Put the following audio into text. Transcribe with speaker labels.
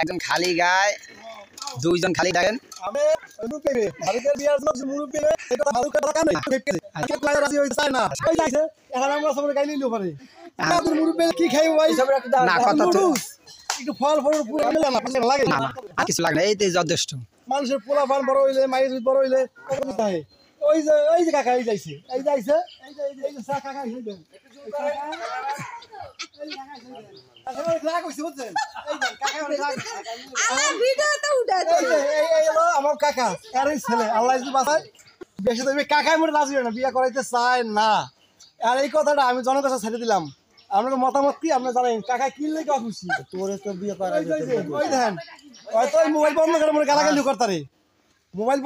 Speaker 1: একজন খালি গায়, দুইজন খালি গায়েন।
Speaker 2: আমি মুরব্বি ভারতের বিয়ার লোক মুরব্বি এটা ভালো কথা কানে আজকে ক্লাস রাজি হইছে না ওই যাইছে এখন আমরা সবাই গাইলি নিও পারে আমাদের মুরব্বি কি খাই ভাই
Speaker 1: না কথা তো
Speaker 2: একটু ফল ফল পুরো মিলে না লাগে
Speaker 1: না আর কিছু লাগে না, এইটাই যথেষ্ট।
Speaker 2: মানুষের পোলা ফান বড় হইলে মাইজ বড় হইলে কত কথা হয় ওই যে কাকা এই যাইছে এই যে সা কাকা এই দেন আমার কাকা আর ছেলে আল্লাহ বাসায় বেশি তো কাকাই মনে রাজি হয় না, বিয়ে করাইতে চায় না। আর এই কথাটা আমি জনের কাছে ছেড়ে দিলাম, আপনার মতামত কি আপনি জানেন? কাকা কিনলে কা খুশি তোরে তো বিয়ে করা ওই দেখেন হয়তো মোবাইল বন্ধ করে মনে গালাগালি করতারে মোবাইল